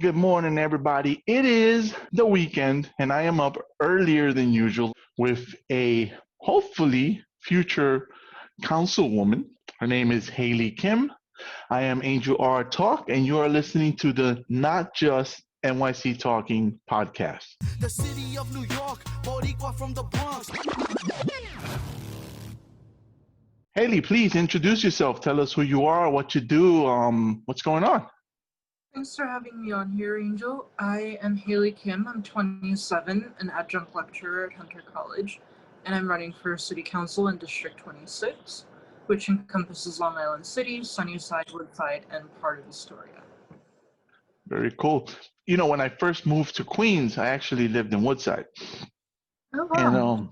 good morning, everybody. It is the weekend, and I am up earlier than usual with a hopefully future councilwoman. Her name is Hailie Kim. I am Angel R. Talk, and you are listening to the Not Just NYC Talking podcast. The city of New York, Boricua from the Bronx. Hailie, please introduce yourself. Tell us who you are, what you do, what's going on. Thanks for having me on here, Angel. I am Hailie Kim. I'm 27, an adjunct lecturer at Hunter College, and I'm running for City Council in District 26, which encompasses Long Island City, Sunnyside, Woodside, and part of Astoria. Very cool. You know, when I first moved to Queens, I actually lived in Woodside. Oh, wow. And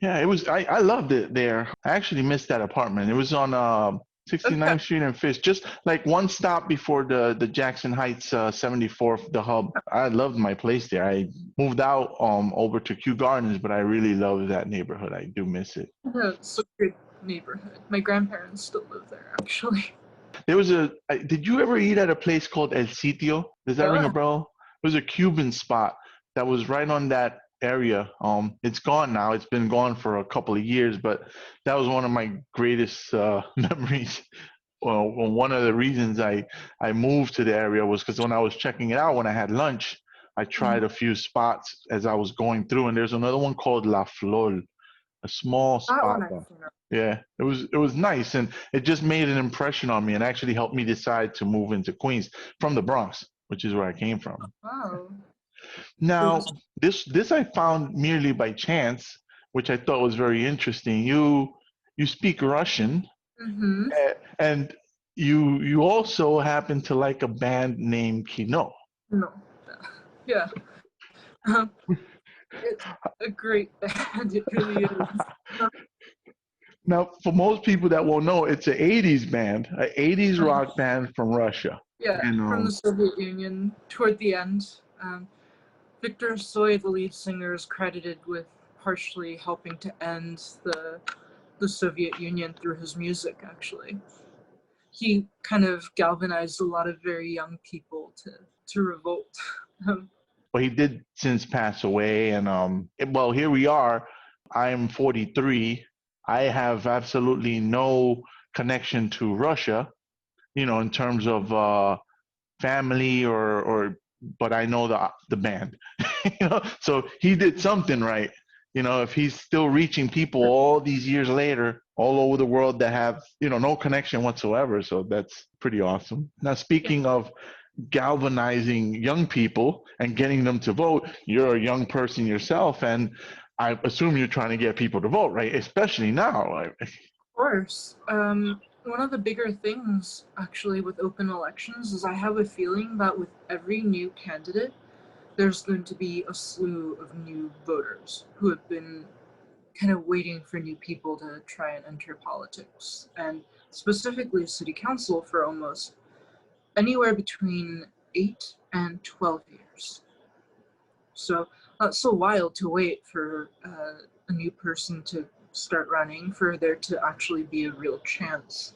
yeah, it was, I loved it there. I actually missed that apartment. It was on 69th Street and Fish, just like one stop before the Jackson Heights 74th, the hub. I loved my place there. I moved out over to Kew Gardens, but I really love that neighborhood. I do miss it. Yeah, it's a great neighborhood. My grandparents still live there, actually. There was did you ever eat at a place called El Sitio? Does that ring a bell? It was a Cuban spot that was right on that area. It's gone now. It's been gone for a couple of years, but that was one of my greatest memories. Well, one of the reasons I moved to the area was because when I was checking it out, when I had lunch, I tried a few spots as I was going through, and there's another one called La Flor, a small spot. Yeah, it was nice, and it just made an impression on me, and actually helped me decide to move into Queens from the Bronx, which is where I came from. Wow. Now, this I found merely by chance, which I thought was very interesting. You speak Russian, and you also happen to like a band named Kino. No. Yeah. It's a great band. It really is. Now, for most people that won't know, it's an 80s band, an 80s rock band from Russia. Yeah, and, from the Soviet Union toward the end. Viktor Tsoy, the lead singer, is credited with partially helping to end the Soviet Union through his music, actually. He kind of galvanized a lot of very young people to revolt. Well, he did since pass away, and well, here we are. I am 43. I have absolutely no connection to Russia, you know, in terms of family or but I know the band. You know, so he did something right. You know, if he's still reaching people all these years later, all over the world that have, you know, no connection whatsoever. So that's pretty awesome. Now, speaking of galvanizing young people and getting them to vote, you're a young person yourself, and I assume you're trying to get people to vote, right? Especially now. Of course. One of the bigger things, actually, with open elections is I have a feeling that with every new candidate, there's going to be a slew of new voters who have been kind of waiting for new people to try and enter politics, and specifically city council for almost anywhere between 8 and 12 years. So it's so wild to wait for a new person to start running, for there to actually be a real chance.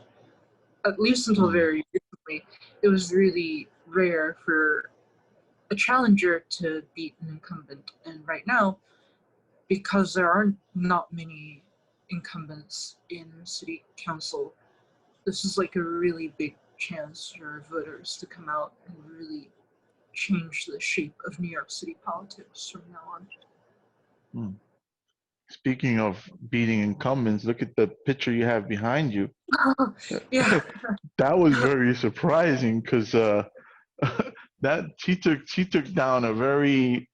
At least until very recently, it was really rare for a challenger to beat an incumbent. And right now, because there are not many incumbents in city council, this is like a really big chance for voters to come out and really change the shape of New York City politics from now on. Speaking of beating incumbents, look at the picture you have behind you. Yeah. That was very surprising because that she took down a very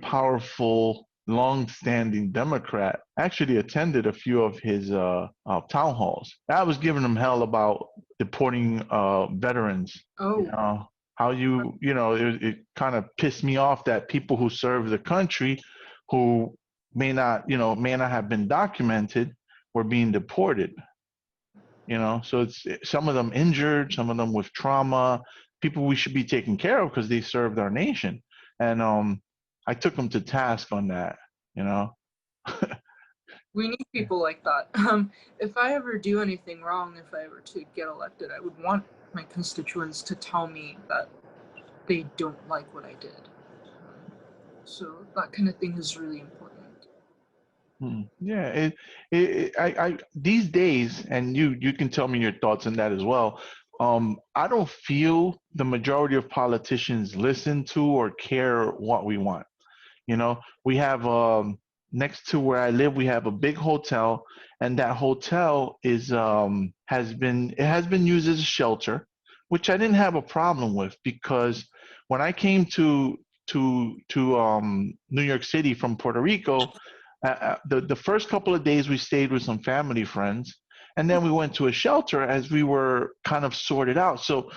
powerful, long-standing Democrat. Actually attended a few of his town halls. I was giving him hell about deporting veterans. Oh. You know, how you know, it kind of pissed me off that people who serve the country, who may not have been documented, were being deported. You know, so it's some of them injured, some of them with trauma, people we should be taking care of because they served our nation. And I took them to task on that, you know. We need people like that. If I ever do anything wrong, if I were to get elected, I would want my constituents to tell me that they don't like what I did. So that kind of thing is really important. Yeah, these days, and you can tell me your thoughts on that as well. I don't feel the majority of politicians listen to or care what we want. You know, we have next to where I live, we have a big hotel, and that hotel is has been used as a shelter, which I didn't have a problem with because when I came to New York City from Puerto Rico, the first couple of days we stayed with some family friends, and then we went to a shelter as we were kind of sorted out. So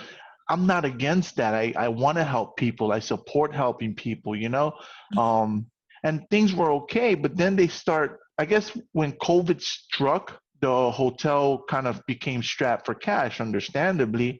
I'm not against that. I want to help people. I support helping people, you know? Um, and things were okay, but then they start, I guess when COVID struck, the hotel kind of became strapped for cash, understandably,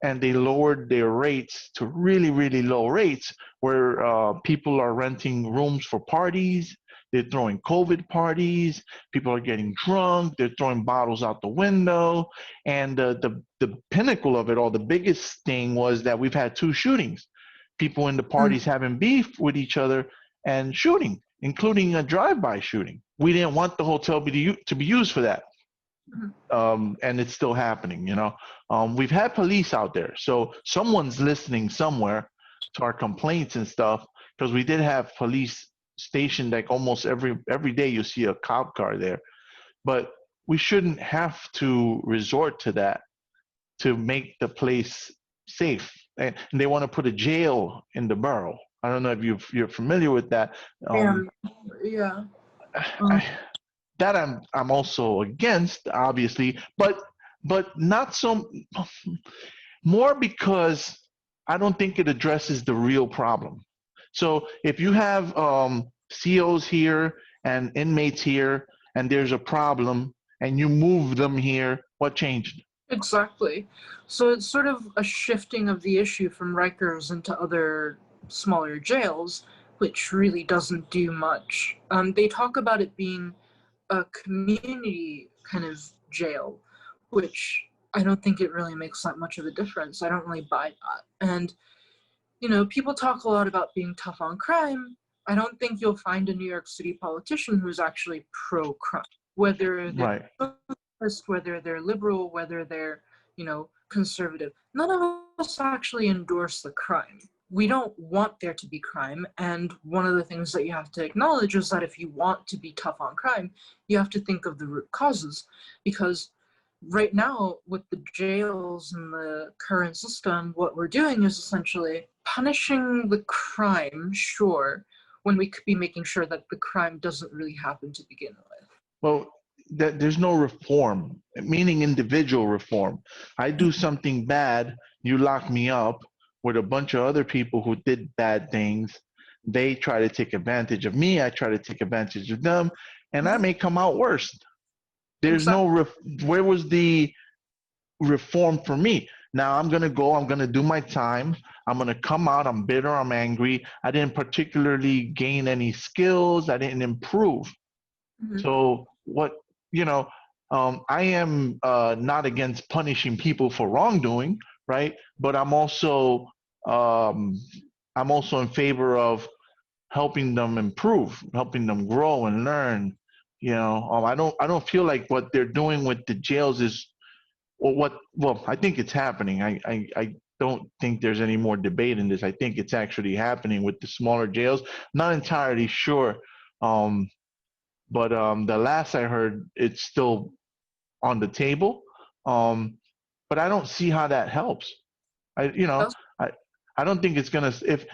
and they lowered their rates to really, really low rates where people are renting rooms for parties. They're throwing COVID parties. People are getting drunk. They're throwing bottles out the window. And the pinnacle of it all, the biggest thing was that we've had two shootings. People in the parties having beef with each other and shooting, including a drive-by shooting. We didn't want the hotel to be used for that. And it's still happening, you know. We've had police out there. So someone's listening somewhere to our complaints and stuff because we did have police stationed like almost every day you see a cop car there. But we shouldn't have to resort to that to make the place safe. And they want to put a jail in the borough. I don't know if you're familiar with that. Yeah. I, that I'm also against, obviously, but not so more because I don't think it addresses the real problem. So if you have COs here and inmates here, and there's a problem, and you move them here, what changed? Exactly. So it's sort of a shifting of the issue from Rikers into other smaller jails, which really doesn't do much. They talk about it being a community kind of jail, which I don't think it really makes that much of a difference. I don't really buy that. And, you know, people talk a lot about being tough on crime. I don't think you'll find a New York City politician who's actually pro-crime, whether they're Right. socialist, whether they're liberal, whether they're, you know, conservative. None of us actually endorse the crime. We don't want there to be crime, and one of the things that you have to acknowledge is that if you want to be tough on crime, you have to think of the root causes, because right now with the jails and the current system, what we're doing is essentially punishing the crime, sure, when we could be making sure that the crime doesn't really happen to begin with. Well, there's no reform, meaning individual reform. I do something bad, you lock me up with a bunch of other people who did bad things. They try to take advantage of me. I try to take advantage of them, and I may come out worse. There's Exactly. no where was the reform for me? Now I'm gonna go. I'm gonna do my time. I'm gonna come out. I'm bitter. I'm angry. I didn't particularly gain any skills. I didn't improve. So what, you know, I am not against punishing people for wrongdoing, right? But um, I'm also in favor of helping them improve, helping them grow and learn. You know, I don't feel like what they're doing with the jails is or what. Well, I think it's happening. I don't think there's any more debate in this. I think it's actually happening with the smaller jails. Not entirely sure. But the last I heard, it's still on the table. But I don't see how that helps. You know, That's I, I don't think it's gonna.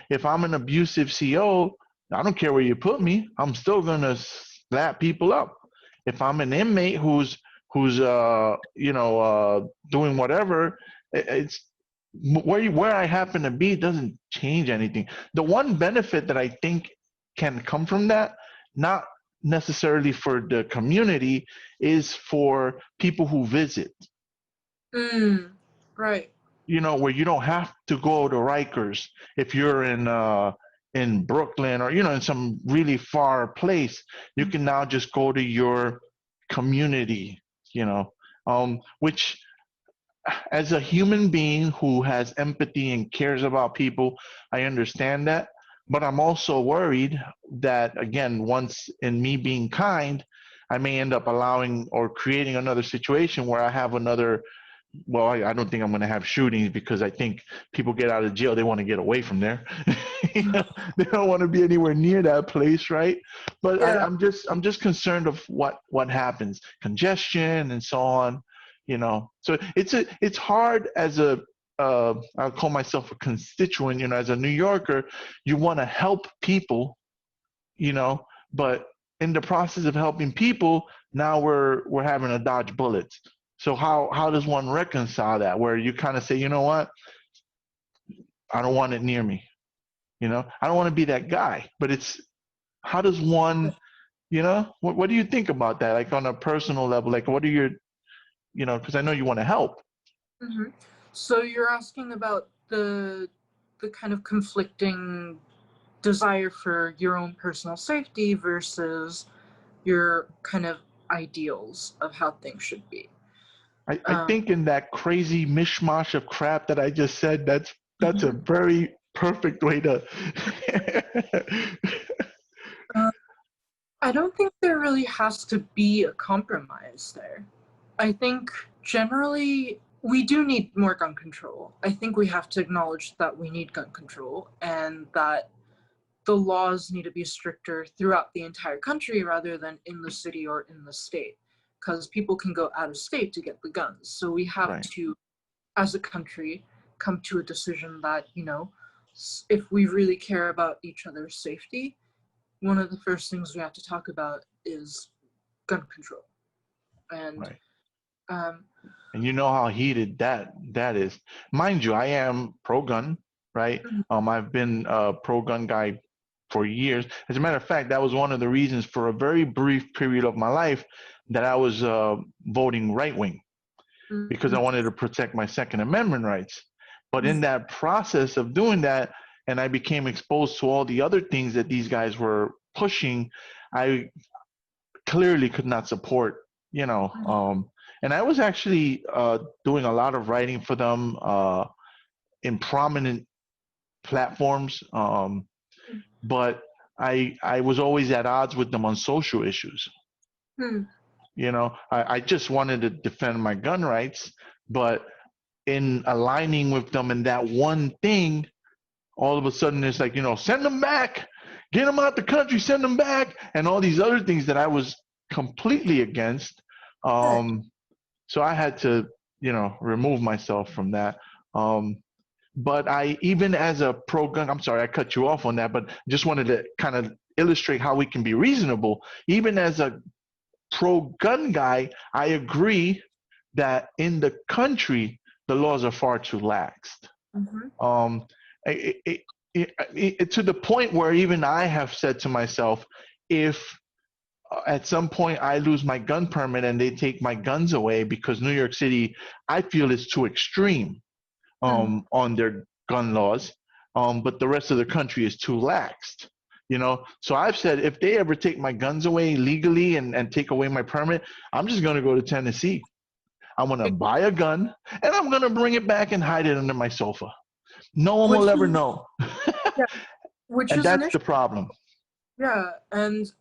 If I'm an abusive CO, I don't care where you put me. I'm still gonna slap people up. If I'm an inmate who's doing whatever, it's where I happen to be doesn't change anything. The one benefit that I think can come from that, not necessarily for the community, is for people who visit. right. You know, where you don't have to go to Rikers if you're in Brooklyn or in some really far place. You can now just go to your community. Which as a human being who has empathy and cares about people, I understand that. But I'm also worried that, again, once in me being kind, I may end up allowing or creating another situation where I have another. Well, I don't think I'm going to have shootings because I think people get out of jail, they want to get away from there. You know, they don't want to be anywhere near that place, right? But Yeah. I'm just concerned of what happens, congestion and so on. You know, so it's hard as a I'll call myself a constituent. You know, as a New Yorker, you want to help people. You know, but in the process of helping people, now we're having to dodge bullets. So how does one reconcile that? Where you kind of say, you know what, I don't want it near me. You know, I don't want to be that guy. But it's how does one, you know, what do you think about that? Like on a personal level, like what are your, you know, because I know you want to help. Hmm. So you're asking about the kind of conflicting desire for your own personal safety versus your kind of ideals of how things should be. I Um, think in that crazy mishmash of crap that I just said, that's a very perfect way to. uh, I don't think there really has to be a compromise there. I think generally we do need more gun control. I think we have to acknowledge that we need gun control and that the laws need to be stricter throughout the entire country rather than in the city or in the state, because people can go out of state to get the guns. So we have Right. to, as a country, come to a decision that, if we really care about each other's safety, one of the first things we have to talk about is gun control. And Right. um, And you know how heated that is. Mind you, I am pro gun, right? mhm, I've been a pro gun guy for years. As a matter of fact, that was one of the reasons for a very brief period of my life that I was voting right wing because I mhm, wanted to protect my Second Amendment rights. But in mhm, that process of doing that, and I became exposed to all the other things that these guys were pushing, I clearly could not support, you know. And I was actually doing a lot of writing for them in prominent platforms, but I was always at odds with them on social issues. mhm, You know, I just wanted to defend my gun rights, but in aligning with them in that one thing, all of a sudden it's like, you know, send them back, get them out the country, send them back, and all these other things that I was completely against. yeah, Um, so I had to, you know, remove myself from that. Um, but I, even as a pro gun, I'm sorry, I cut you off on that, but just wanted to kind of illustrate how we can be reasonable. Even as a pro gun guy, I agree that in the country, the laws are far too lax. mhm, Um, it, it, to the point where even I have said to myself, if at some point I lose my gun permit and they take my guns away because New York City, I feel is too extreme mhm. on their gun laws, but the rest of the country is too laxed. You know, so I've said if they ever take my guns away legally and take away my permit, I'm just going to go to Tennessee. I'm going to buy a gun and I'm going to bring it back and hide it under my sofa. No one Which will ever is, know. yeah, which And is an that's issue. the problem. Yeah, and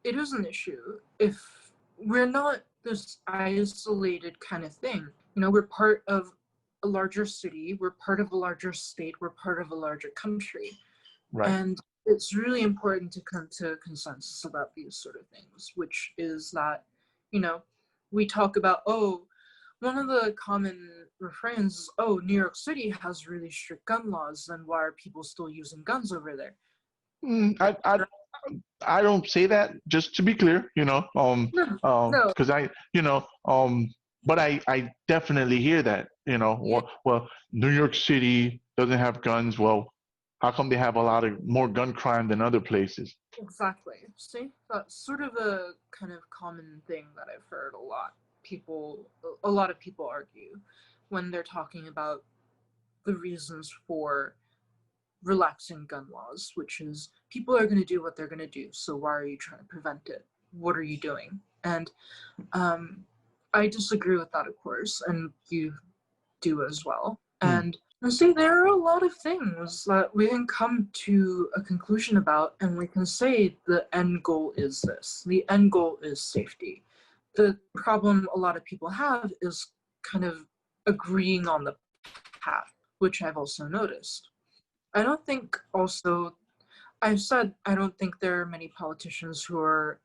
it is an issue if we're not this isolated kind of thing. We're part of a larger city, we're part of a larger state, we're part of a larger country. Right. And it's really important to come to a consensus about these sort of things, which is that, you know, we talk about, oh, one of the common refrains is, oh, New York City has really strict gun laws, then why are people still using guns over there? Mm, I don't say that, just to be clear, you know, No, no, because but I definitely hear that, you know, yeah, well, New York City doesn't have guns. Well, how come they have a lot of more gun crime than other places? exactly. See, that's sort of a kind of common thing that I've heard a lot. A lot of people argue when they're talking about the reasons for relaxing gun laws, which is people are going to do what they're going to do. So why are you trying to prevent it? What are you doing? And I disagree with that, of course. And you do as well. Hmm. And see, there are a lot of things that we can come to a conclusion about, and we can say the end goal is this. The end goal is safety. The problem a lot of people have is kind of agreeing on the path, which I've also noticed. I don't think also, I've said I don't think there are many politicians who are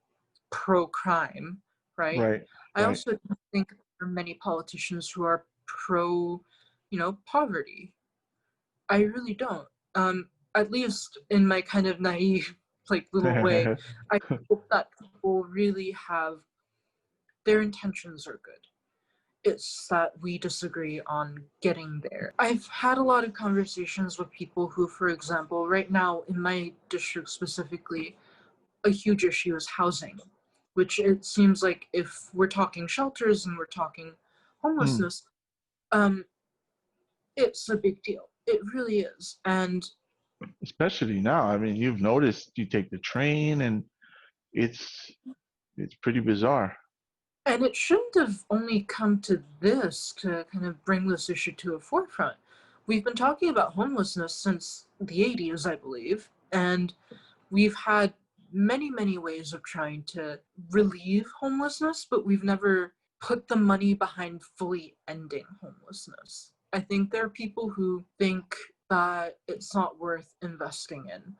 pro-crime, right? Right. I Right. also don't think there are many politicians who are pro, poverty. I really don't. At least in my kind of naive, like little way, I hope that people really have their intentions are good. It's that we disagree on getting there. I've had a lot of conversations with people who, for example, right now in my district specifically, a huge issue is housing, which it seems like if we're talking shelters and we're talking Hmm. homelessness, um, it's a big deal. It really is. And Especially now. I mean, you've noticed you take the train and it's it's pretty bizarre. it shouldn't have only come to this to kind of bring this issue to a forefront. We've been talking about homelessness since the 80s, I believe, and we've had many, many ways of trying to relieve homelessness, but we've never put the money behind fully ending homelessness. I think there are people who think that it's not worth investing in.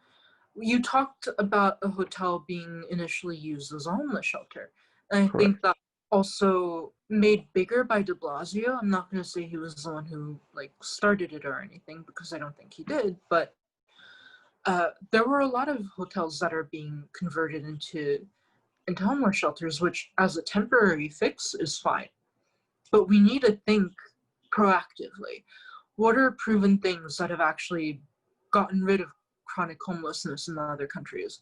You talked about a hotel being initially used as a homeless shelter. And I think Correct. that also made bigger by de Blasio. I'm not going to say he was the one who started it or anything because I don't think he did, but there were a lot of hotels that are being converted into homeless shelters, which as a temporary fix is fine. But we need to think proactively. What are proven things that have actually gotten rid of chronic homelessness in other countries?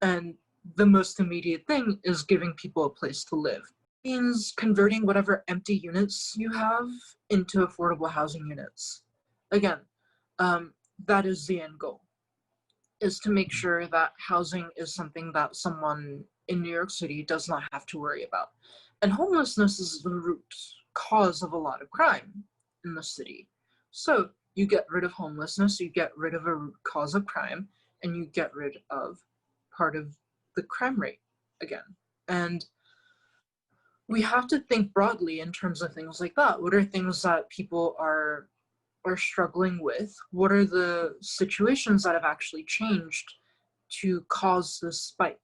And the most immediate thing is giving people a place to live. It means converting whatever empty units you have into affordable housing units. Again, that is the end goal, is to make sure that housing is something that someone in New York City does not have to worry about. And homelessness is the root cause of a lot of crime in the city. So you get rid of homelessness, you get rid of a root cause of crime, and you get rid of part of the crime rate again. And we have to think broadly in terms of things like that. What are things that people are struggling with? What are the situations that have actually changed to cause this spike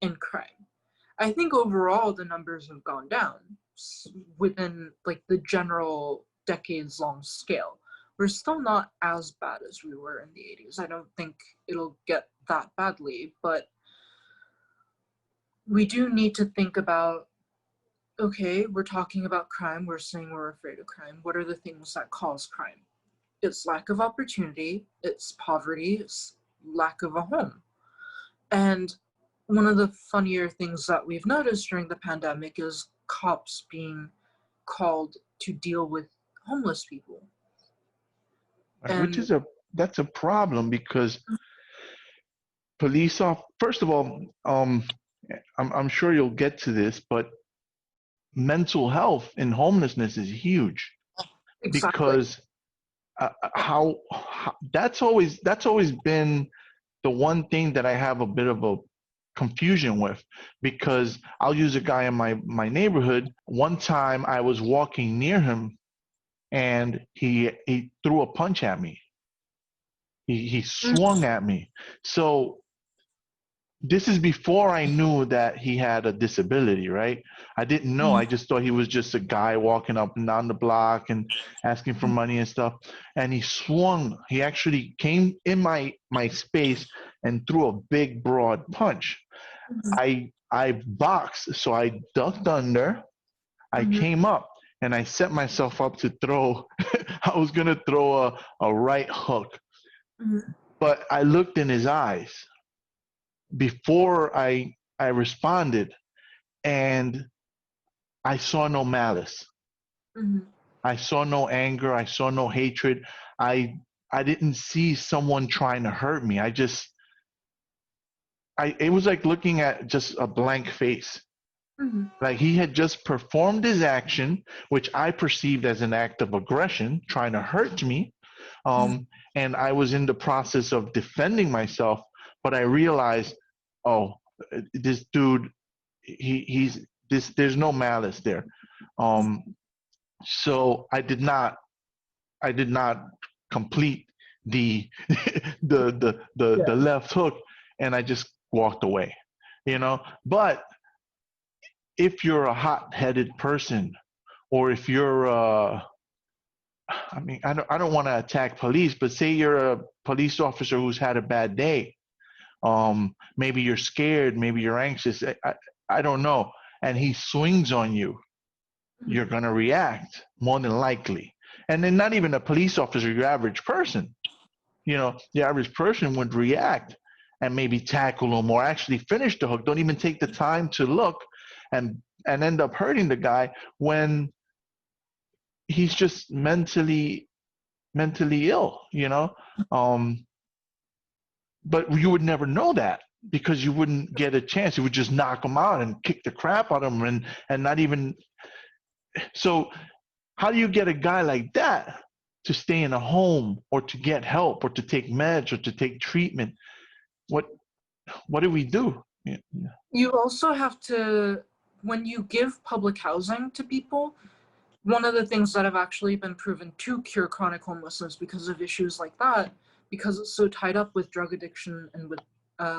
in crime? I think overall the numbers have gone down within the general decades long scale. We're still not as bad as we were in the 80s. I don't think it'll get that badly, but we do need to think about, okay, we're talking about crime, we're saying we're afraid of crime. What are the things that cause crime? It's lack of opportunity, it's poverty, it's lack of a home. And one of the funnier things that we've noticed during the pandemic is cops being called to deal with homeless people. Right, which And is that's a problem because first of all, I'm sure you'll get to this, but mental health and homelessness is huge exactly. because how that's always been the one thing that I have a bit of a confusion with, because I'll use a guy in my neighborhood. One time I was walking near him and he threw a punch at me. He swung at me. So this is before I knew that he had a disability, right? I didn't know. I just thought he was just a guy walking up and down the block and asking for money and stuff. And he swung. He actually came in my space and threw a big, broad punch. I boxed, so I ducked under. I came up and I set myself up to throw. I was gonna throw a right hook, but I looked in his eyes before I responded, and I saw no malice. I saw no anger. I saw no hatred. I I didn't see someone trying to hurt me. It was like looking at just a blank face. Mhm. Like he had just performed his action, which I perceived as an act of aggression, trying to hurt me. And I was in the process of defending myself, but I realized, oh, this dude, he's this. There's no malice there. Um, so I did not complete the Yeah. the left hook, and I just walked away. You know, but if you're a hot-headed person, or if you're I mean, I don't want to attack police, but say you're a police officer who's had a bad day. Maybe you're scared, maybe you're anxious. I don't know. And he swings on you, Mhm. you're gonna react more than likely. And then not even a police officer, your average person. You know, the average person would react and maybe tackle him or actually finish the hook. Don't even take the time to look and end up hurting the guy when he's just mentally ill, you know. Um, but you would never know that because you wouldn't get a chance. You would just knock him out and kick the crap out of him and not even. So how do you get a guy like that to stay in a home or to get help or to take meds or to take treatment? What what do we do? Yeah. You also have to, when you give public housing to people, one of the things that have actually been proven to cure chronic homelessness because of issues like that, because it's so tied up with drug addiction and with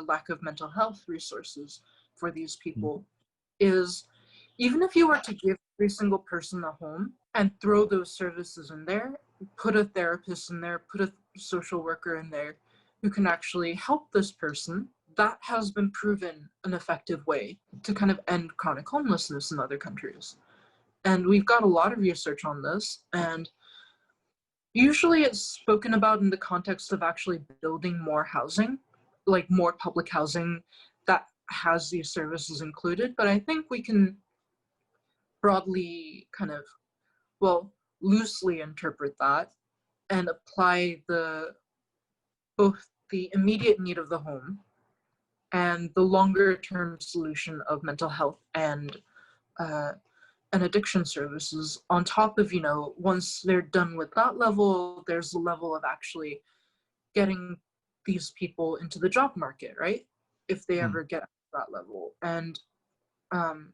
lack of mental health resources for these people, is even if you were to give every single person a home and throw those services in there, put a therapist in there, put a social worker in there who can actually help this person, that has been proven an effective way to kind of end chronic homelessness in other countries. And we've got a lot of research on this, and usually it's spoken about in the context of actually building more housing, like more public housing that has these services included. But I think we can broadly kind of, well, loosely interpret that and apply both the immediate need of the home and the longer term solution of mental health uh, and addiction services on top of, once they're done with that level, there's a level of actually getting these people into the job market, right? If they Hmm. ever get to that level. And um,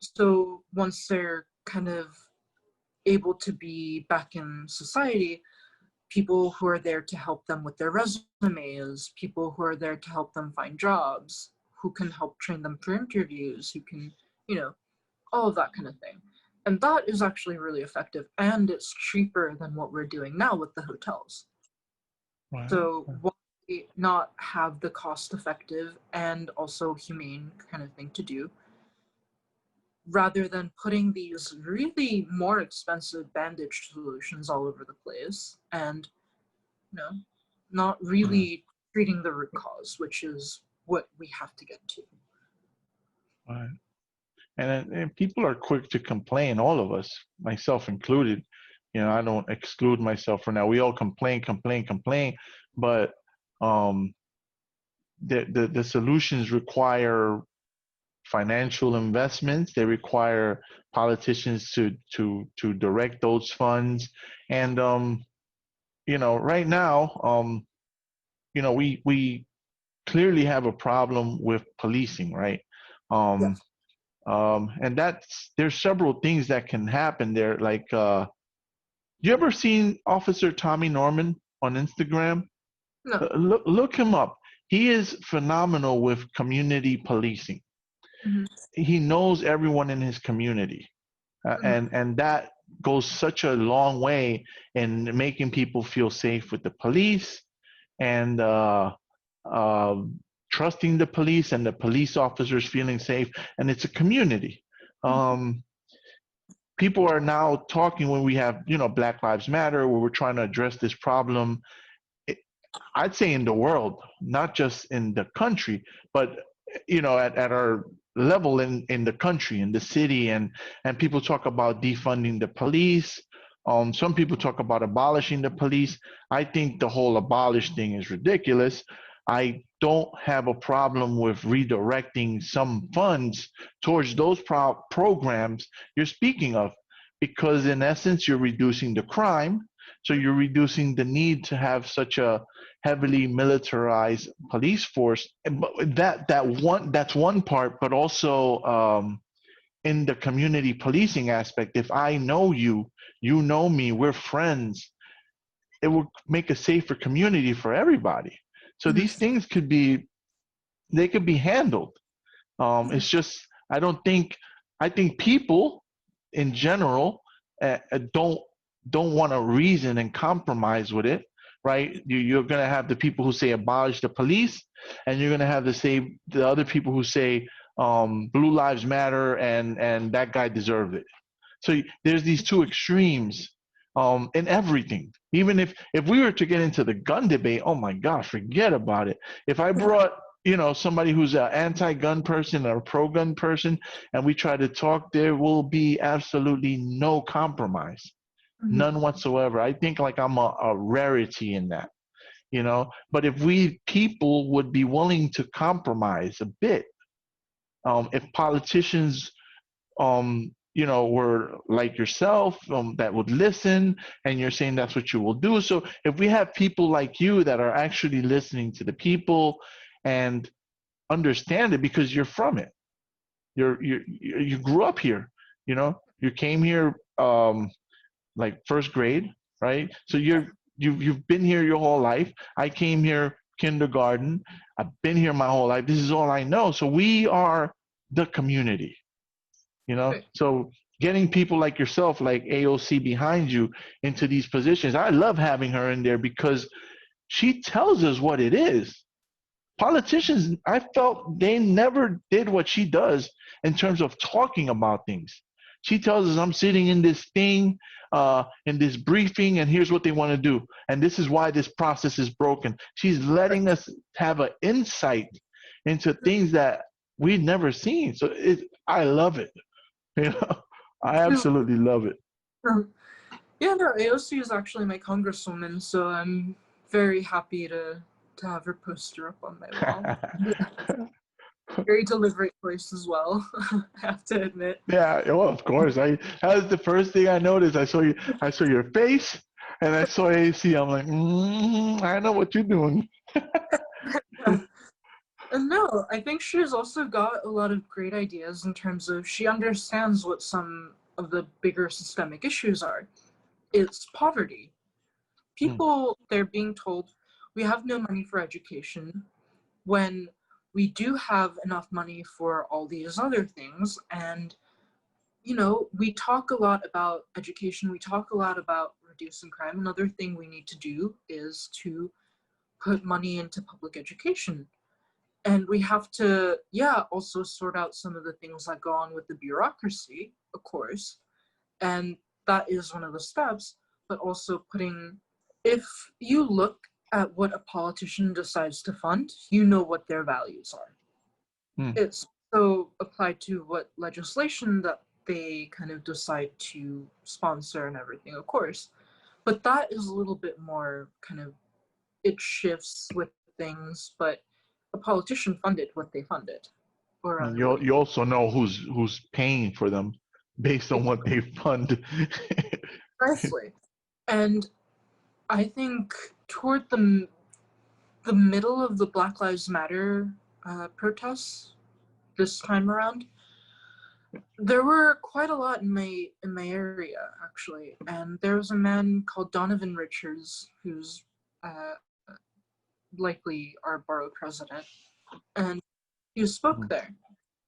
so once they're kind of able to be back in society, people who are there to help them with their resumes, people who are there to help them find jobs, who can help train them for interviews, who can, you know, all of that kind of thing. And that is actually really effective, and it's cheaper than what we're doing now with the hotels. Right. So why not have the cost effective and also humane kind of thing to do, rather than putting these really more expensive bandage solutions all over the place and, you know, not Right. really treating the root cause, which is what we have to get to. Right. And people are quick to complain, all of us, myself included. You know, I don't exclude myself from that. We all complain, but um, the solutions require financial investments. They require politicians to direct those funds. And you know, right now, you know, we clearly have a problem with policing, right? Um, Yes. and there's several things that can happen there. Like, you ever seen Officer Tommy Norman on Instagram? No. Look him up. He is phenomenal with community policing. Mm-hmm. He knows everyone in his community, Mm-hmm. and that goes such a long way in making people feel safe with the police and uh, trusting the police and the police officers feeling safe. And it's a community. Um, People are now talking when we have, you know, Black Lives Matter, where we're trying to address this problem. I'd say in the world, not just in the country, but you know, at our level in the country, in the city, and people talk about defunding the police. Some people talk about abolishing the police. I think the whole abolish thing is ridiculous. I don't have a problem with redirecting some funds towards those programs you're speaking of, because in essence, you're reducing the crime. So you're reducing the need to have such a heavily militarized police force. That's one part, but also in the community policing aspect, if I know you, you know me, we're friends, it would make a safer community for everybody. So these things could be handled. It's just I think people in general don't want to reason and compromise with it, right? You're going to have the people who say abolish the police, and you're going to have the other people who say blue lives matter and that guy deserved it. So there's these two extremes in everything. Even if we were to get into the gun debate, oh my gosh, forget about it. If I brought somebody who's an anti-gun person or a pro-gun person, and we try to talk, there will be absolutely no compromise, none whatsoever. I think like I'm a rarity in that, But if we people would be willing to compromise a bit, if politicians were like yourself, that would listen, and you're saying that's what you will do. So if we have people like you that are actually listening to the people and understand it, because you're from it, you grew up here, you came here like first grade, right? So you've been here your whole life. I came here kindergarten. I've been here my whole life. This is all I know. So we are the community. So getting people like yourself, like AOC behind you into these positions, I love having her in there because she tells us what it is. Politicians, I felt they never did what she does in terms of talking about things. She tells us, I'm sitting in this thing, in this briefing, and here's what they want to do. And this is why this process is broken. She's letting us have an insight into things that we've never seen. So I love it. I absolutely love it. Yeah, no, AOC is actually my congresswoman, so I'm very happy to have her poster up on my wall. Very deliberate choice as well, I have to admit. Yeah, well, of course. That was the first thing I noticed. I saw your face, and I saw AC. I'm like, I know what you're doing. And no, I think she's also got a lot of great ideas in terms of she understands what some of the bigger systemic issues are. It's poverty. People, they're being told, we have no money for education, when we do have enough money for all these other things. And, we talk a lot about education, we talk a lot about reducing crime. Another thing we need to do is to put money into public education. And we have to, also sort out some of the things that go on with the bureaucracy, of course. And that is one of the steps, but also if you look at what a politician decides to fund, you know what their values are. It's so applied to what legislation that they kind of decide to sponsor and everything, of course. But that is a little bit more kind of, it shifts with things, but a politician funded what they funded. And you also know who's paying for them based on what they fund. Precisely. And I think toward the middle of the Black Lives Matter protests this time around, there were quite a lot in my area, actually. And there was a man called Donovan Richards, who's likely our borough president, and he spoke there.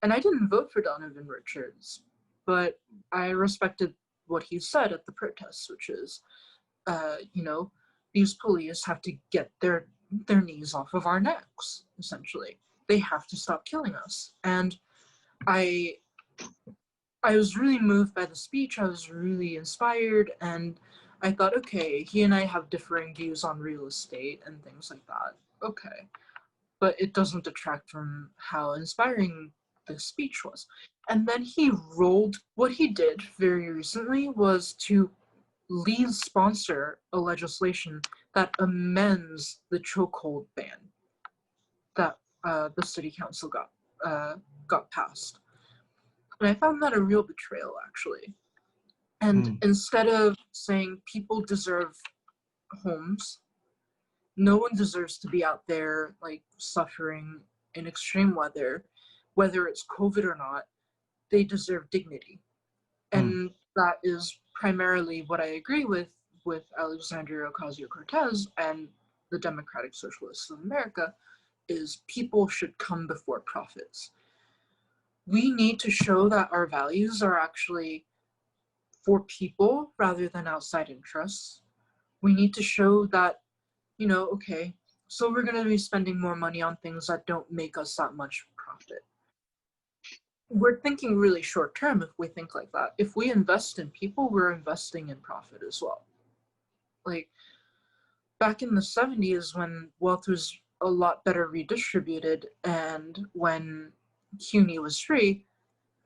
And I didn't vote for Donovan Richards, but I respected what he said at the protests, which is, these police have to get their knees off of our necks, essentially. They have to stop killing us. And I was really moved by the speech. I was really inspired, and I thought, okay, he and I have differing views on real estate and things like that. Okay. But it doesn't detract from how inspiring the speech was. And then what he did very recently was to lead sponsor a legislation that amends the chokehold ban. that the city council got passed. And I found that a real betrayal, actually. And instead of saying people deserve homes, no one deserves to be out there like suffering in extreme weather, whether it's COVID or not. They deserve dignity. And that is primarily what I agree with Alexandria Ocasio-Cortez and the Democratic Socialists of America, is people should come before profits. We need to show that our values are actually for people rather than outside interests. We need to show that, okay, so we're going to be spending more money on things that don't make us that much profit. We're thinking really short term if we think like that. If we invest in people, we're investing in profit as well. Like back in the 70s when wealth was a lot better redistributed and when CUNY was free,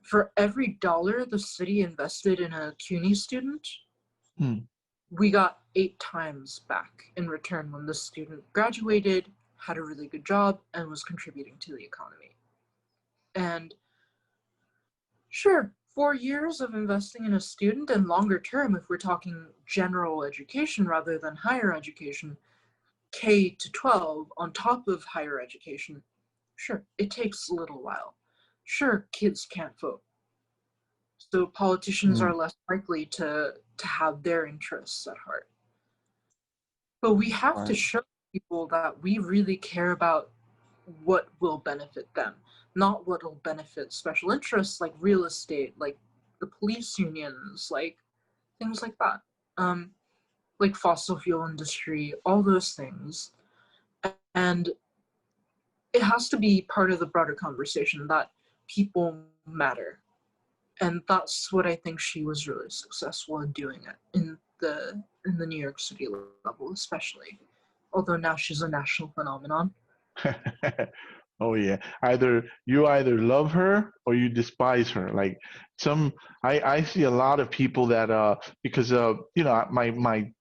for every dollar the city invested in a CUNY student, we got 8 times back in return when the student graduated, had a really good job, and was contributing to the economy. And sure, 4 years of investing in a student and longer term, if we're talking general education rather than higher education, K to 12 on top of higher education, sure, it takes a little while. Sure, kids can't vote. So politicians are less likely to have their interests at heart. But we have to show people that we really care about what will benefit them, not what will benefit special interests like real estate, like the police unions, like things like that. Like fossil fuel industry, all those things. And it has to be part of the broader conversation that people matter. And that's what I think she was really successful in doing it in the New York City level, especially. Although now she's a national phenomenon. Oh yeah. You either love her or you despise her. Like I see a lot of people that because my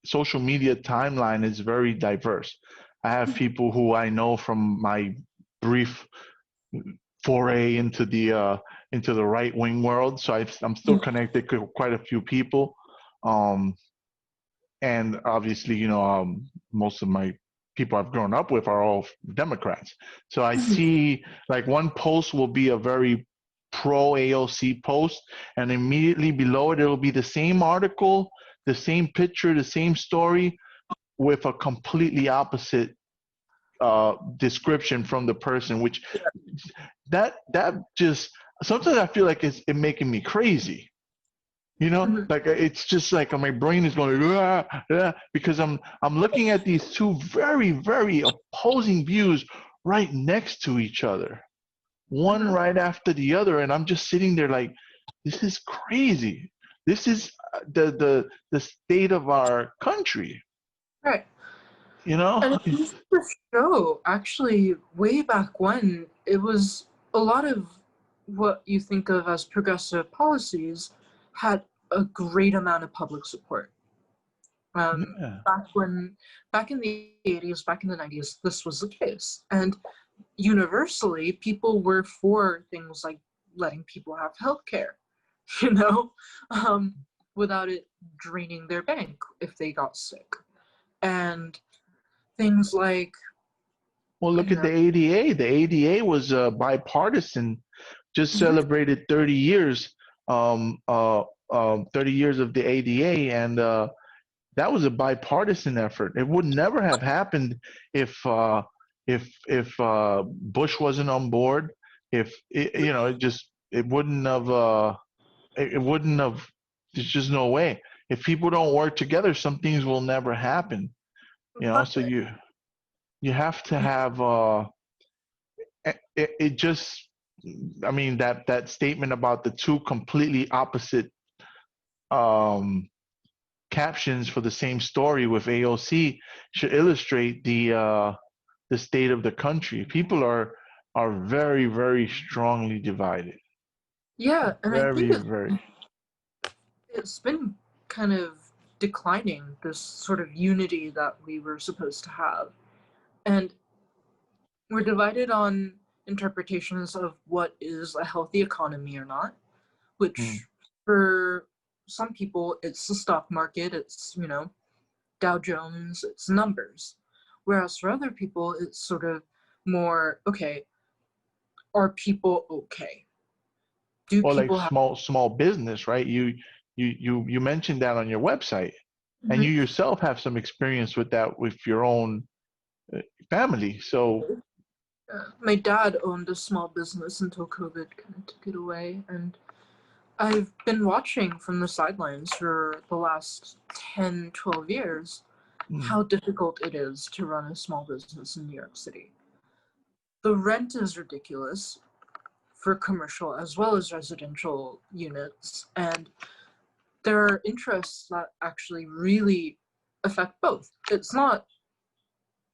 social media timeline is very diverse. I have people who I know from my brief foray into the right wing world. So I'm still connected to quite a few people, and obviously, most of my people I've grown up with are all Democrats. So I see like one post will be a very pro AOC post, and immediately below it, it'll be the same article, the same picture, the same story, with a completely opposite description from the person, which that just sometimes I feel like it's making me crazy. Like it's just like my brain is going because I'm looking at these two very, very opposing views right next to each other, one right after the other, and I'm just sitting there like, this is crazy. This is the state of our country. Right. And it used to show, actually, way back when, it was a lot of what you think of as progressive policies had a great amount of public support. Back in the 80s, back in the 90s, this was the case. And universally, people were for things like letting people have healthcare, without it draining their bank if they got sick. And things like, well, look at the ADA. The ADA was bipartisan. Just celebrated 30 years, 30 years of the ADA, and that was a bipartisan effort. It would never have happened if Bush wasn't on board. If it wouldn't have. It wouldn't have. There's just no way. If people don't work together, some things will never happen. So you have to have it just, I mean, that statement about the two completely opposite captions for the same story with AOC should illustrate the state of the country. People are very, very strongly divided. Yeah, and I think very it's been kind of declining, this sort of unity that we were supposed to have. And we're divided on interpretations of what is a healthy economy or not, Mm. which for some people it's the stock market, it's, you know, Dow Jones, it's numbers. Whereas for other people, it's sort of more, okay, are people okay? Do Or like people have small business, right? You mentioned that on your website, and you Mhm. yourself have some experience with that with your own family. So, My dad owned a small business until COVID kind of took it away, and I've been watching from the sidelines for the last 10, 12 years mm, how difficult it is to run a small business in New York City. The rent is ridiculous for commercial as well as residential units, and there are interests that actually really affect both. It's not,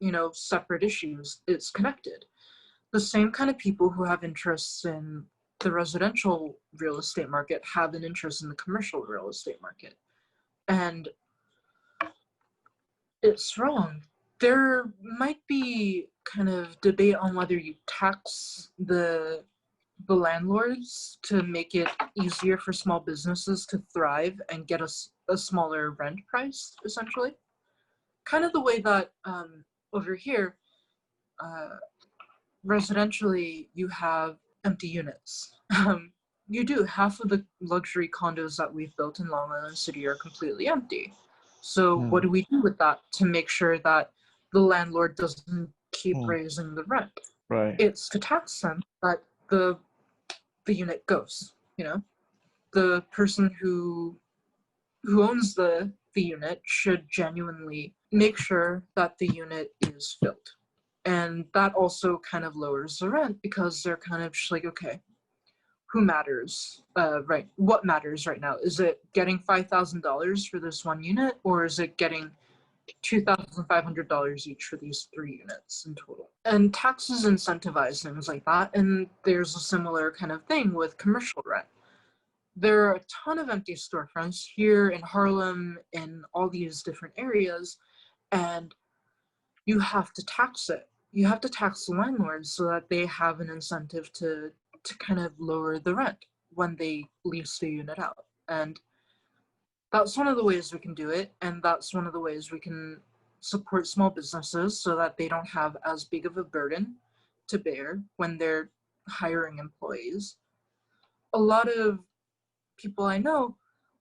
you know, separate issues, it's connected. The same kind of people who have interests in the residential real estate market have an interest in the commercial real estate market. And it's wrong. There might be kind of debate on whether you tax the landlords to make it easier for small businesses to thrive and get a smaller rent price, essentially. Kind of the way that over here, uh, residentially, you have empty units. You do. Half of the luxury condos that we've built in Long Island City are completely empty. So what mm, do we do with that to make sure that the landlord doesn't keep mm, raising the rent? right, It's to tax them that the unit goes, you know? The person who owns the unit should genuinely make sure that the unit is filled. And that also kind of lowers the rent because they're kind of just like, okay, who matters? Right. What matters right now? Is it getting $5,000 for this one unit, or is it getting $2,500 each for these 3 units in total? And taxes incentivize things like that. And there's a similar kind of thing with commercial rent. There are a ton of empty storefronts here in Harlem, in all these different areas, and you have to tax it. You have to tax the landlords so that they have an incentive to kind of lower the rent when they lease the unit out. And that's one of the ways we can do it, and that's one of the ways we can support small businesses so that they don't have as big of a burden to bear when they're hiring employees. A lot of people I know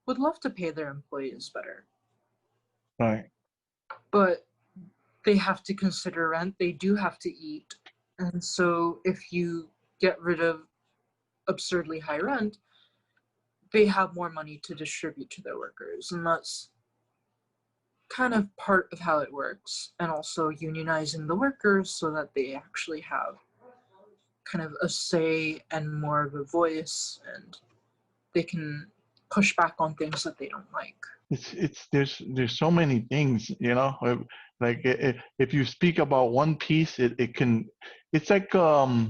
would love to pay their employees better, right. but they have to consider rent, they do have to eat. And so if you get rid of absurdly high rent, they have more money to distribute to their workers. And that's kind of part of how it works. And also unionizing the workers so that they actually have kind of a say and more of a voice, and they can push back on things that they don't like. It's there's so many things, you know. Like if you speak about one piece, it can. It's like I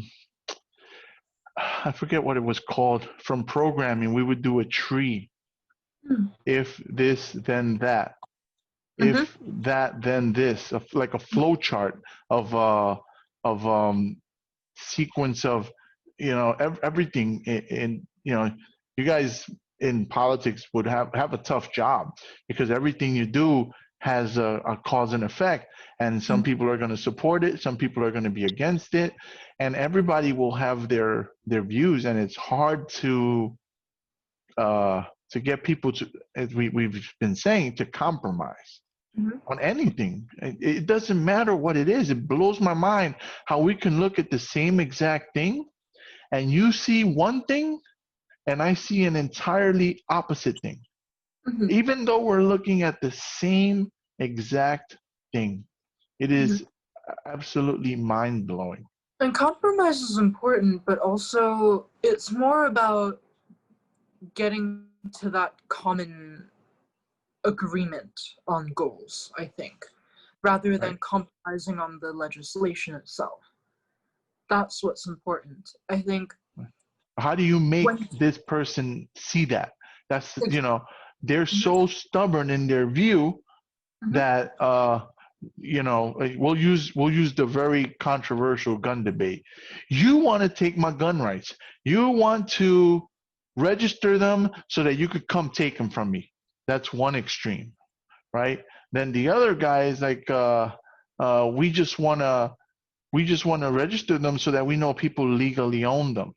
forget what it was called from programming. We would do a tree. If this, then that. Mm-hmm. If that, then this. Like a flow chart of sequence of, you know, everything in, you know, you guys in politics would have a tough job because everything you do has a cause and effect, and some people are going to support it, some people are going to be against it, and everybody will have their views, and it's hard to get people to, as we've been saying, to compromise Mm-hmm. on anything. It doesn't matter what it is. It blows my mind how we can look at the same exact thing, and you see one thing and I see an entirely opposite thing, Mm-hmm. even though we're looking at the same exact thing. It Mm-hmm. is absolutely mind blowing. And compromise is important, but also it's more about getting to that common agreement on goals, I think, rather than Right. compromising on the legislation itself. That's what's important. I think How do you make when this person see that? That's, ex- you know, they're so stubborn in their view Mhm. that we'll use the very controversial gun debate. You want to take my gun rights. You want to register them so that you could come take them from me. That's one extreme, right? Then the other guy is like, we just wanna register them so that we know people legally own them.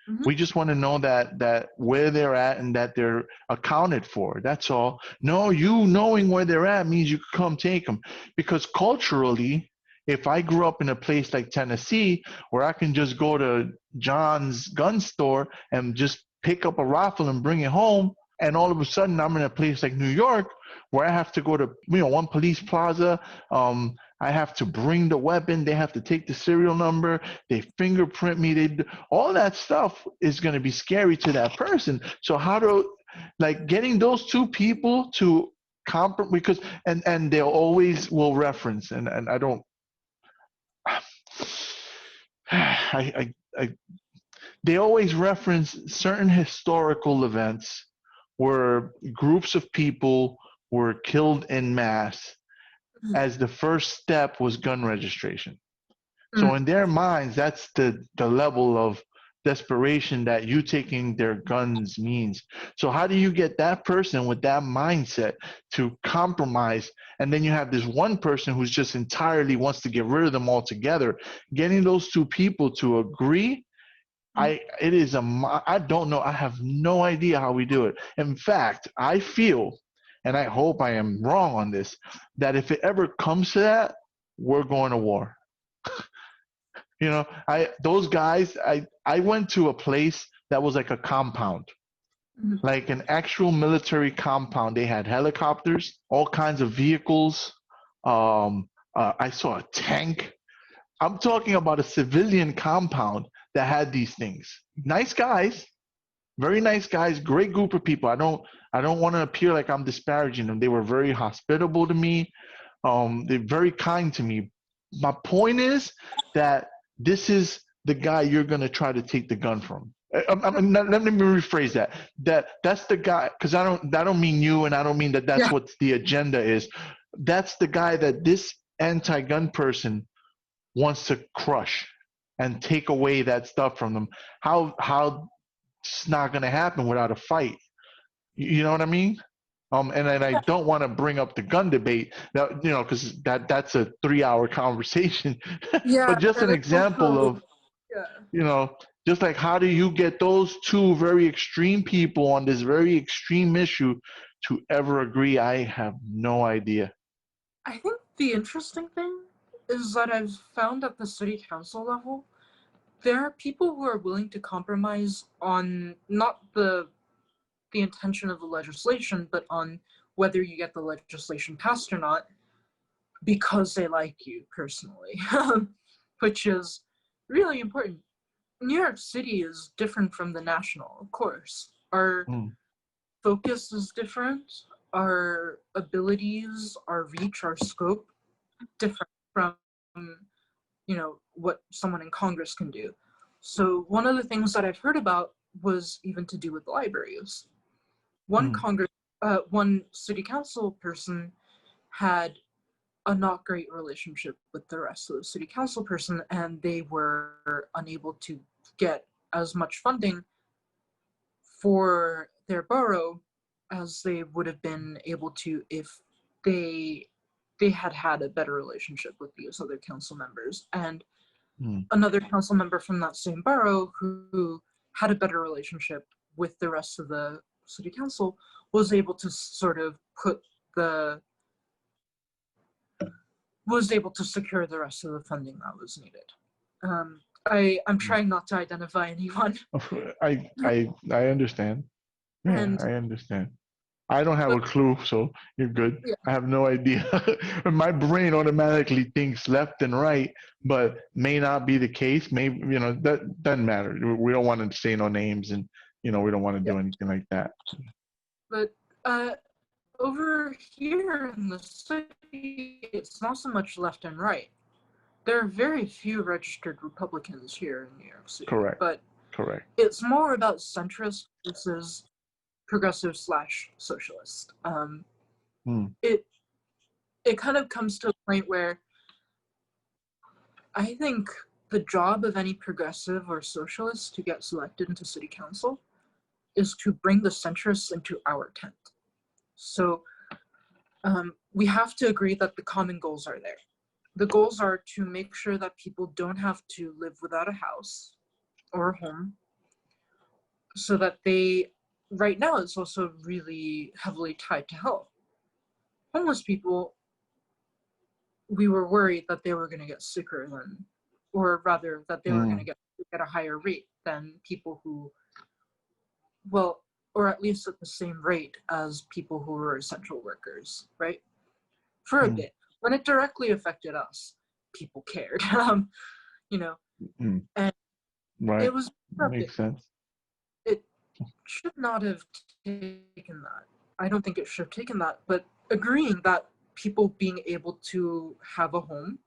Mhm. We just want to know that where they're at and that they're accounted for. That's all. No, you knowing where they're at means you can come take them. Because culturally, if I grew up in a place like Tennessee where I can just go to John's gun store and just pick up a rifle and bring it home, and all of a sudden I'm in a place like New York where I have to go to one police plaza. I have to bring the weapon. They have to take the serial number. They fingerprint me. All that stuff is going to be scary to that person. So getting those two people to compromise, because and they always will reference, and I don't. They always reference certain historical events where groups of people were killed en masse as the first step was gun registration. So in their minds, that's the level of desperation that you taking their guns means. So how do you get that person with that mindset to compromise? And then you have this one person who's just entirely wants to get rid of them altogether. Getting those two people to agree, I don't know. I have no idea how we do it. In fact, I feel, and I hope I am wrong on this, that if it ever comes to that, we're going to war. Those guys, I went to a place that was like a compound, like an actual military compound. They had helicopters, all kinds of vehicles. I saw a tank. I'm talking about a civilian compound that had these things. Nice guys, very nice guys, great group of people. I don't want to appear like I'm disparaging them. They were very hospitable to me. They're very kind to me. My point is that this is the guy you're going to try to take the gun from. Let me rephrase that. That's the guy, because I don't mean you, and I don't mean that's what the agenda is. That's the guy that this anti-gun person wants to crush and take away that stuff from them. How it's not going to happen without a fight. You know what I mean? And then I don't want to bring up the gun debate, because that's a 3-hour conversation. But just an example of, just like, how do you get those two very extreme people on this very extreme issue to ever agree? I have no idea. I think the interesting thing is that I've found at the city council level, there are people who are willing to compromise on not the intention of the legislation, but on whether you get the legislation passed or not, because they like you personally, which is really important. New York City is different from the national, of course. Our focus is different. Our abilities, our reach, our scope, different from, what someone in Congress can do. So one of the things that I've heard about was even to do with libraries. One city council person had a not great relationship with the rest of the city council person, and they were unable to get as much funding for their borough as they would have been able to if they had a better relationship with these other council members. And another council member from that same borough who had a better relationship with the rest of the city council was able to sort of secure the rest of the funding that was needed. I'm trying not to identify anyone. I understand. Yeah, I understand. I don't have a clue, so you're good. Yeah. I have no idea. My brain automatically thinks left and right, but may not be the case. Maybe, that doesn't matter. We don't want to say no names, and, we don't want to do anything like that. But over here in the city, it's not so much left and right. There are very few registered Republicans here in New York City. Correct. But it's more about centrist versus progressive/socialist. it kind of comes to a point where I think the job of any progressive or socialist to get selected into city council is to bring the centrists into our tent. So we have to agree that the common goals are there. The goals are to make sure that people don't have to live without a house or a home, so that right now it's also really heavily tied to health. Homeless people, we were worried that they were going to get sicker than, or rather that they were going to get sick at a higher rate than people who, well, or at least at the same rate as people who were essential workers, right? For a bit. When it directly affected us, people cared, you know, and right. It was Makes sense. It should not have taken that. I don't think it should have taken that, but agreeing that people being able to have a home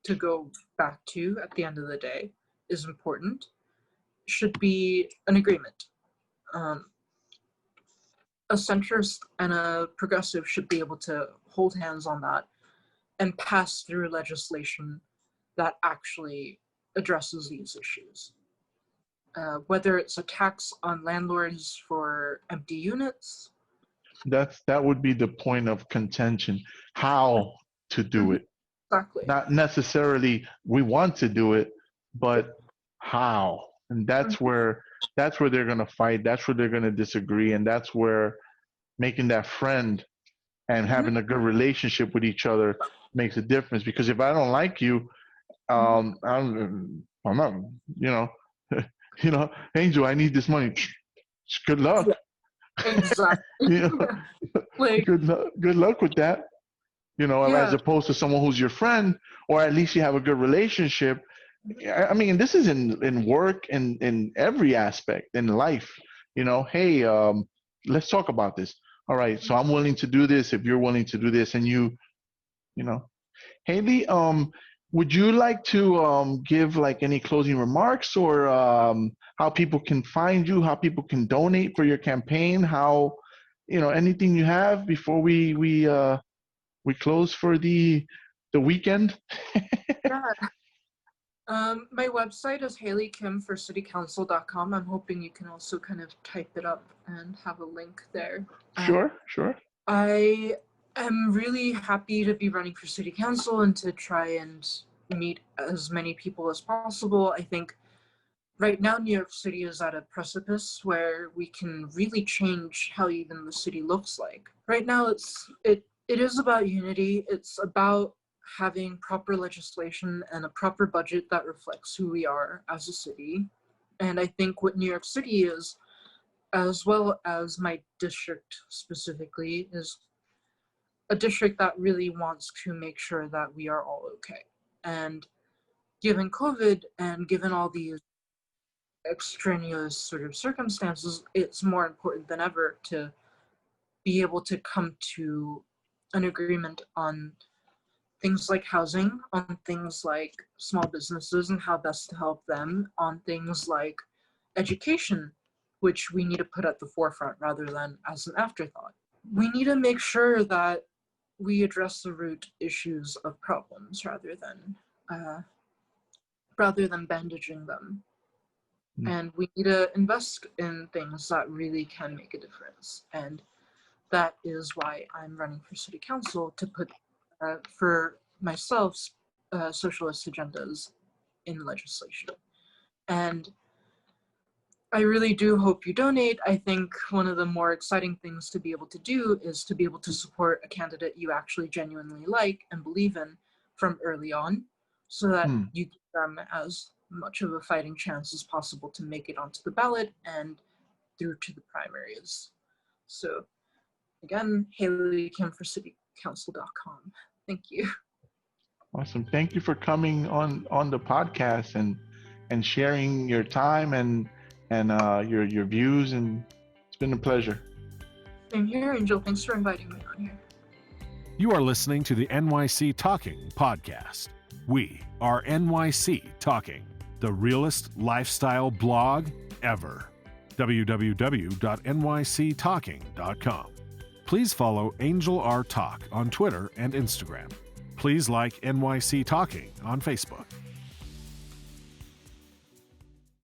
to go back to at the end of the day is important should be an agreement. A centrist and a progressive should be able to hold hands on that and pass through legislation that actually addresses these issues. Whether it's a tax on landlords for empty units. That would be the point of contention, how to do it. Exactly. Not necessarily we want to do it, but how. And that's where they're going to fight. That's where they're going to disagree. And that's where making that friend and having a good relationship with each other makes a difference. Because if I don't like you, I'm not, Angel, I need this money. Good luck. Yeah, exactly. Like, good luck with that. As opposed to someone who's your friend, or at least you have a good relationship. I mean, this is in work and in every aspect in life. Hey, let's talk about this. All right, so I'm willing to do this if you're willing to do this, and Hailie, would you like to give like any closing remarks, or how people can find you, how people can donate for your campaign, how anything you have before we close for the weekend? Yeah. My website is HailieKimForCityCouncil.com. I'm hoping you can also kind of type it up and have a link there. Sure. I am really happy to be running for city council and to try and meet as many people as possible. I think right now New York City is at a precipice where we can really change how even the city looks like. Right now it is about unity. It's about having proper legislation and a proper budget that reflects who we are as a city. And I think what New York City is, as well as my district specifically, is a district that really wants to make sure that we are all okay. And given COVID and given all these extraneous sort of circumstances, it's more important than ever to be able to come to an agreement on things like housing, on things like small businesses and how best to help them, on things like education, which we need to put at the forefront rather than as an afterthought. We need to make sure that we address the root issues of problems rather than bandaging them. And we need to invest in things that really can make a difference. And that is why I'm running for city council, to put for myself socialist agendas in legislation. And I really do hope you donate. I think one of the more exciting things to be able to do is to be able to support a candidate you actually genuinely like and believe in from early on, so that you give them as much of a fighting chance as possible to make it onto the ballot and through to the primaries. So again, HailieKimForCityCouncil.com. Thank you. Awesome. Thank you for coming on the podcast and sharing your time and your views, and it's been a pleasure. Same here, Angel. Thanks for inviting me on here. You are listening to the NYC Talking podcast. We are NYC Talking, the realest lifestyle blog ever. www.nyctalking.com. please follow Angel R Talk on Twitter and Instagram. Please like NYC Talking on Facebook.